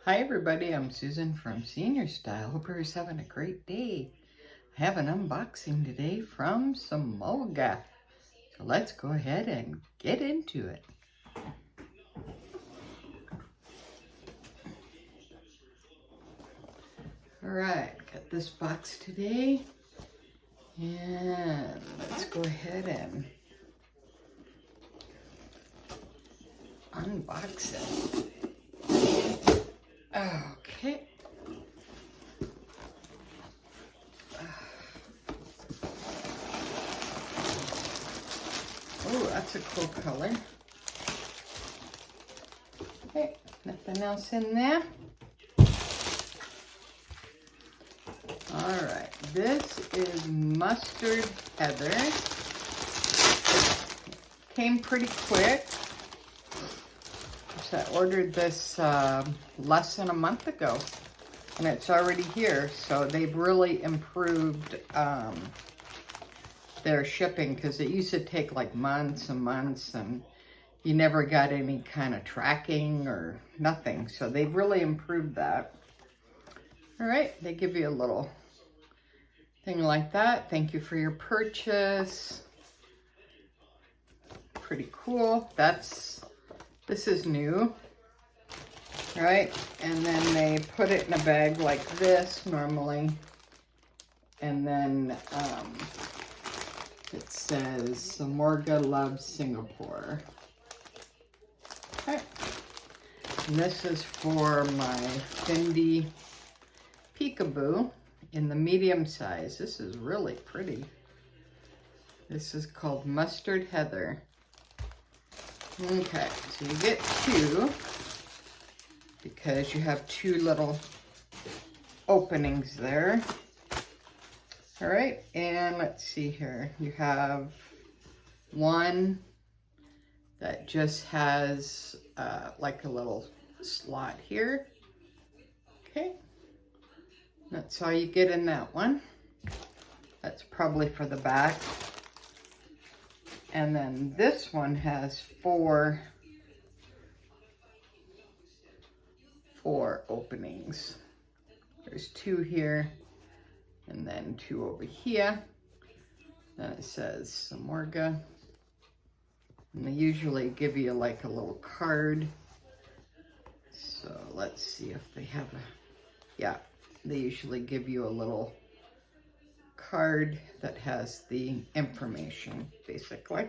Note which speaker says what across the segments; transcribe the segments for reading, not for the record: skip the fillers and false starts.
Speaker 1: Hi everybody, I'm Susan from Senior Style. Hope everybody's having a great day. I have an unboxing today from Samolga. So let's go ahead and get into it. Alright, got this box today. And let's go ahead and unbox it. Okay. Oh, that's a cool color. Okay, nothing else in there. Alright, this is Mustard Heather. Came pretty quick. So I ordered this less than a month ago, and it's already here. So they've really improved their shipping, because it used to take like months and months, and you never got any kind of tracking or nothing. So they've really improved that. All right, they give you a little thing like that. Thank you for your purchase. Pretty cool. This is new. All right, and then they put it in a bag like this normally, and then it says Samolga loves Singapore. Okay, and this is for my Fendi Peekaboo in the medium size. This is really pretty. This is called Mustard Heather. Okay, so you get two, because you have two little openings there. All right, and let's see here. You have one that just has like a little slot here. Okay, that's all you get in that one. That's probably for the back. And then this one has four openings. There's two here, and then two over here. Then it says Samolga. And they usually give you like a little card. So let's see if they have yeah, they usually give you a little card that has the information, basically.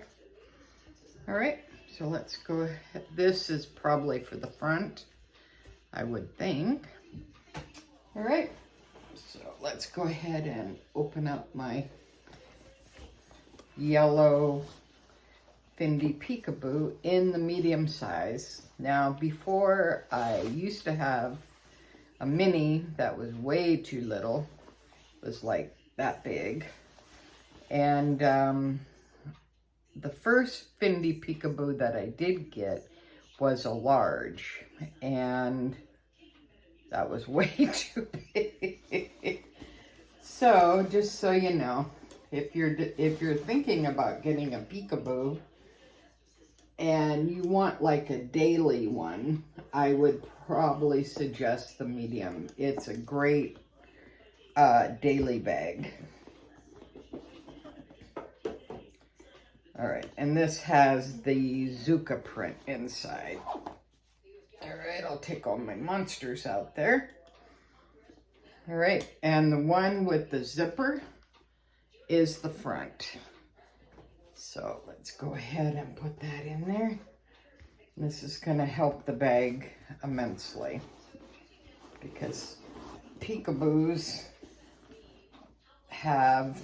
Speaker 1: All right, so let's go ahead. This is probably for the front, I would think. All right, so let's go ahead and open up my yellow Fendi Peekaboo in the medium size. Now, before, I used to have a mini that was way too little. It was like that big. And the first Fendi Peekaboo that I did get was a large, and that was way too big. So just so you know, if you're thinking about getting a Peekaboo and you want like a daily one, I would probably suggest the medium. It's a great daily bag. All right, and this has the Zuka print inside. All right, I'll take all my monsters out there. All right, and the one with the zipper is the front. So let's go ahead and put that in there. This is gonna help the bag immensely, because Peekaboos have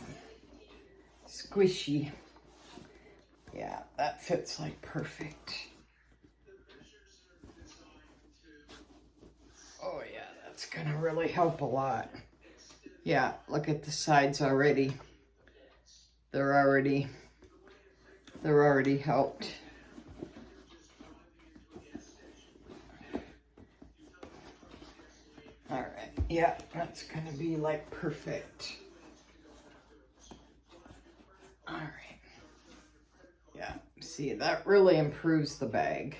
Speaker 1: squishy. Yeah, that fits like perfect. Oh yeah, that's gonna really help a lot. Yeah, look at the sides already. They're already helped. All right, yeah, that's gonna be like perfect. All right. Yeah, see, that really improves the bag.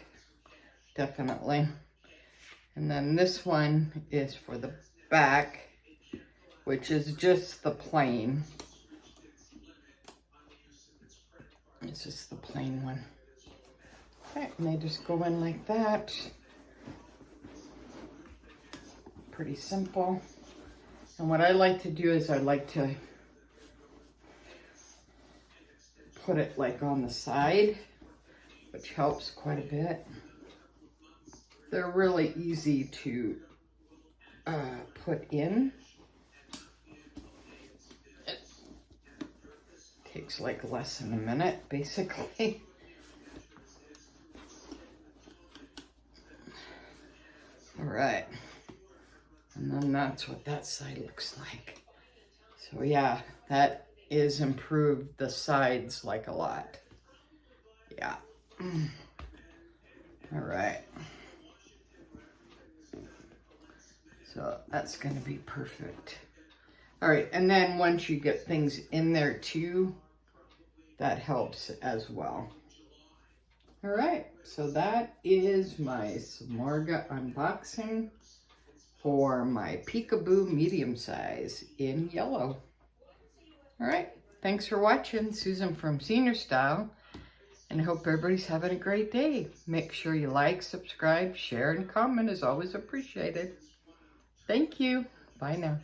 Speaker 1: Definitely. And then this one is for the back, which is just the plain. It's just the plain one. Okay, and they just go in like that. Pretty simple. And what I like to do is I like to put it like on the side, which helps quite a bit. They're really easy to put in. It takes like less than a minute, basically. All right. And then that's what that side looks like. So yeah, that is improved the sides like a lot. Yeah. All right. So that's going to be perfect. All right, and then once you get things in there too, that helps as well. All right, so that is my Samarga unboxing for my Peekaboo medium size in yellow. All right, thanks for watching. Susan from Senior Style, and I hope everybody's having a great day. Make sure you like, subscribe, share, and comment is always appreciated. Thank you. Bye now.